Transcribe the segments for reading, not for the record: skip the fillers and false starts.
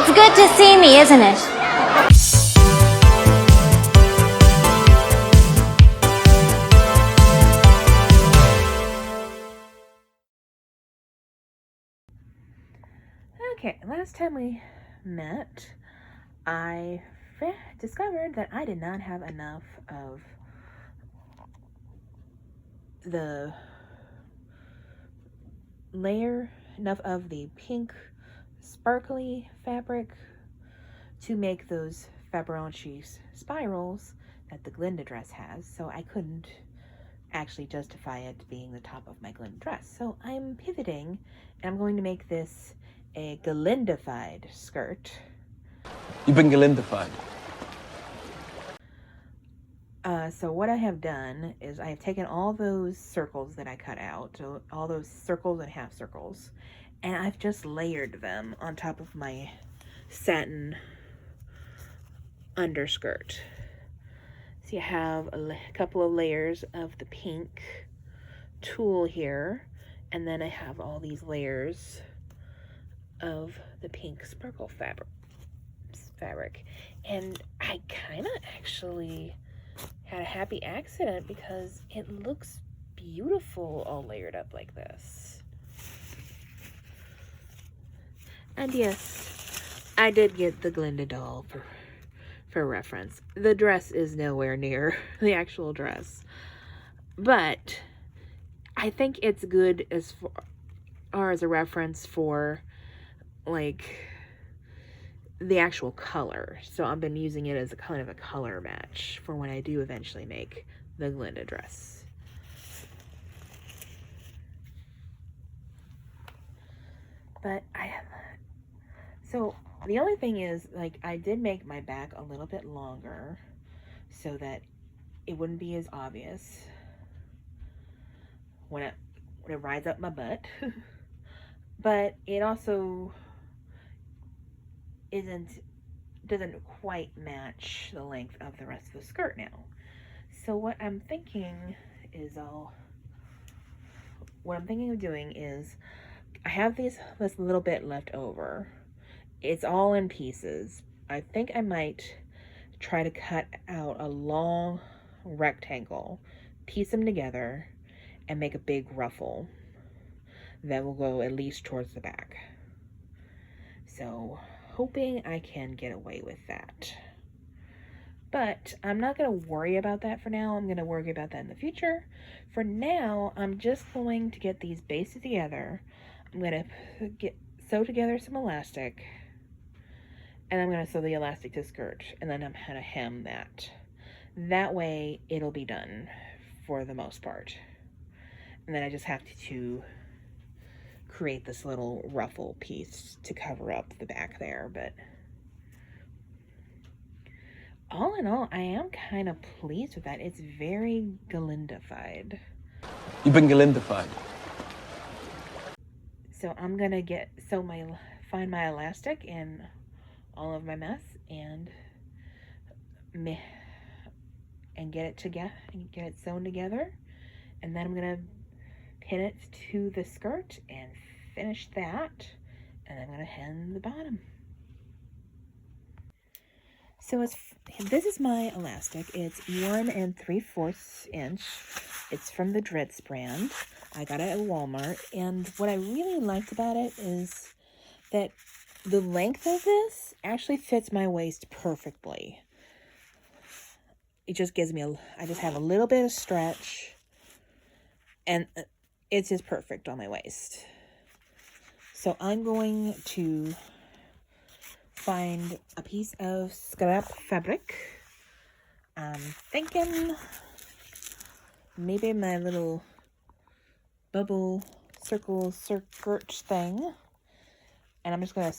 It's good to see me, isn't it? Okay, last time we met, I discovered that I did not have enough of the pink sparkly fabric to make those Fibonacci spirals that the Glinda dress has, so I couldn't actually justify it being the top of my Glinda dress. So I'm pivoting, and I'm going to make this a Glindified skirt. You've been Glindified. So what I have done is I have taken all those circles that I cut out, so all those circles and half circles, and I've just layered them on top of my satin underskirt. So you have a couple of layers of the pink tulle here, and then I have all these layers of the pink sparkle fabric. And I kind of actually had a happy accident because it looks beautiful all layered up like this. And yes, I did get the Glinda doll for reference. The dress is nowhere near the actual dress, but I think it's good as far as a reference for like the actual color. So I've been using it as a kind of a color match for when I do eventually make the Glinda dress. But so the only thing is, like, I did make my back a little bit longer so that it wouldn't be as obvious when it rides up my butt. But it also doesn't quite match the length of the rest of the skirt now. So what I'm thinking of doing is I have this little bit left over. It's all in pieces. I think I might try to cut out a long rectangle, piece them together, and make a big ruffle that will go at least towards the back. So hoping I can get away with that. But I'm not going to worry about that for now. I'm going to worry about that in the future. For now, I'm just going to get these bases together. I'm going to sew together some elastic, and I'm going to sew the elastic to skirt, and then I'm going to hem that. That way it'll be done for the most part. And then I just have to create this little ruffle piece to cover up the back there. But all in all, I am kind of pleased with that. It's very Glindified. You've been Glindified. So I'm gonna find my elastic in all of my mess and get it sewn together, and then I'm gonna pin it to the skirt and finish that, and I'm gonna hem the bottom. So this is my elastic. It's 1 3/4 inch. It's from the Dritz brand. I got it at Walmart, and what I really liked about it is that the length of this actually fits my waist perfectly. It just gives me I just have a little bit of stretch, and it's just perfect on my waist. So I'm going to find a piece of scrap fabric. I'm thinking maybe my little bubble circle skirt thing, and I'm just going to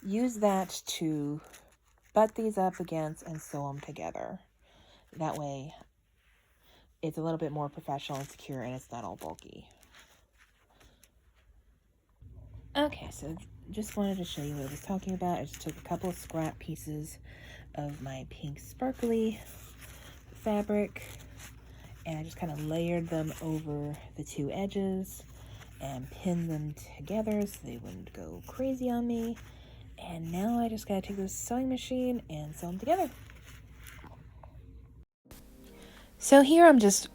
use that to butt these up against and sew them together. That way it's a little bit more professional and secure, and it's not all bulky. Okay, so just wanted to show you what I was talking about. I just took a couple of scrap pieces of my pink sparkly fabric, and I just kind of layered them over the two edges, and pin them together so they wouldn't go crazy on me. And now I just gotta take this sewing machine and sew them together. So here I'm just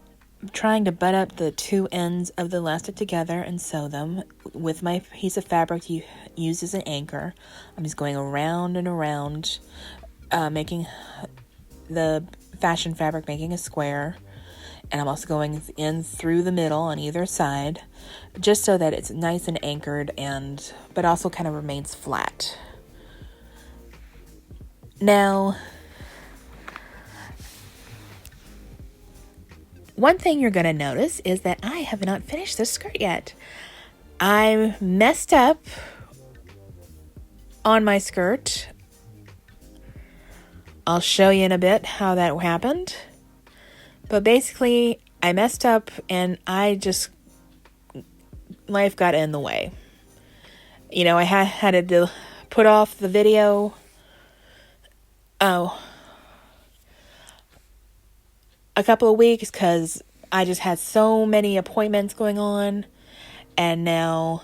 trying to butt up the two ends of the elastic together and sew them with my piece of fabric to use as an anchor. I'm just going around and around, making the fashion fabric, making a square. And I'm also going in through the middle on either side, just so that it's nice and anchored, but also kind of remains flat. Now, one thing you're going to notice is that I have not finished this skirt yet. I messed up on my skirt. I'll show you in a bit how that happened. But basically, I messed up and life got in the way. You know, I had to put off the video. A couple of weeks because I just had so many appointments going on. And now,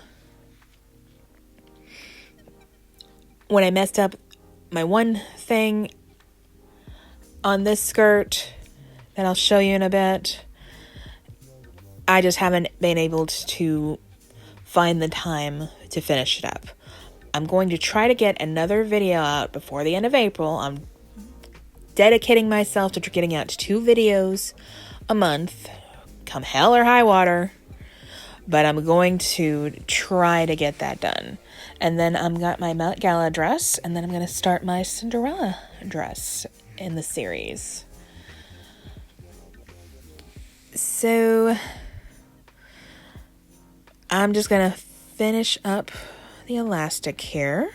when I messed up my one thing on this skirt that I'll show you in a bit, I just haven't been able to find the time to finish it up. I'm going to try to get another video out before the end of April. I'm dedicating myself to getting out 2 videos a month, come hell or high water. But I'm going to try to get that done. And then I've got my Met Gala dress, and then I'm going to start my Cinderella dress in the series. So I'm just going to finish up the elastic here,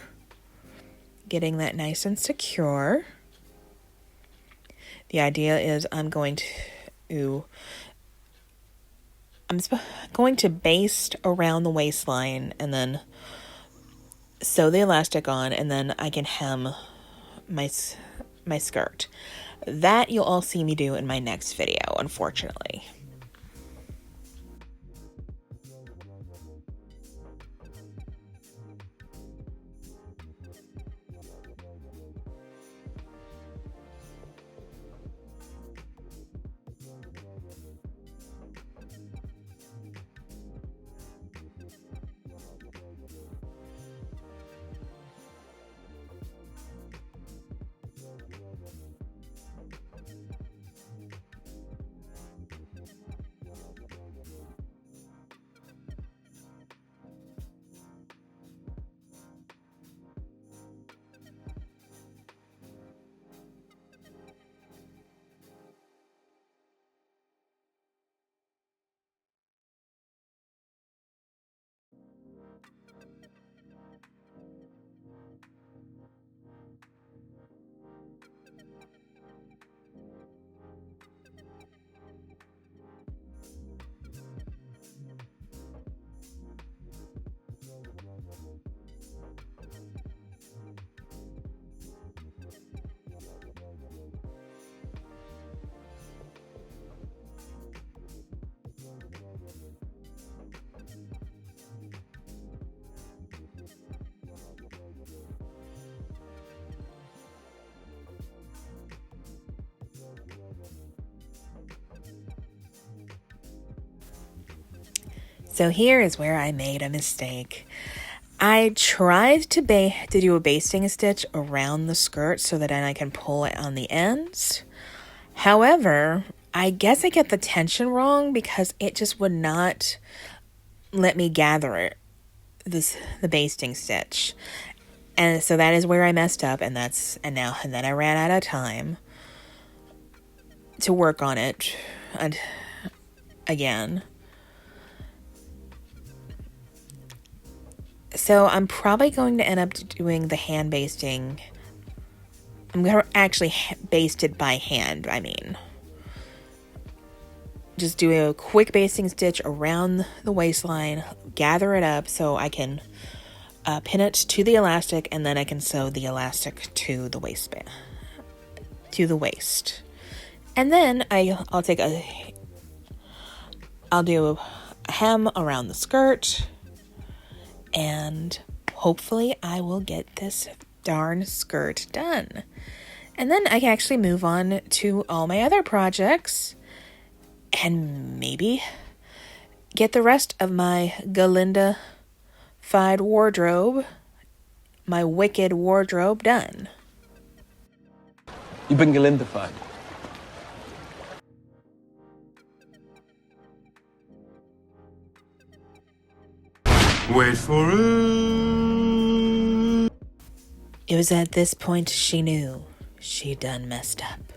getting that nice and secure. The idea is I'm going to baste around the waistline and then sew the elastic on, and then I can hem my skirt. That you'll all see me do in my next video, unfortunately. So here is where I made a mistake. I tried to do a basting stitch around the skirt so that then I can pull it on the ends. However, I guess I get the tension wrong because it just would not let me gather the basting stitch. And so that is where I messed up, and then I ran out of time to work on it again. So I'm probably going to end up doing the hand basting. I'm going to actually baste it by hand, Just do a quick basting stitch around the waistline, gather it up so I can pin it to the elastic, and then I can sew the elastic to the waistband, to the waist. And then I'll do hem around the skirt, and hopefully I will get this darn skirt done. And then I can actually move on to all my other projects and maybe get the rest of my Glinda-fied wardrobe, my wicked wardrobe, done. You've been Glindified. Wait for it. It was at this point she knew she done messed up.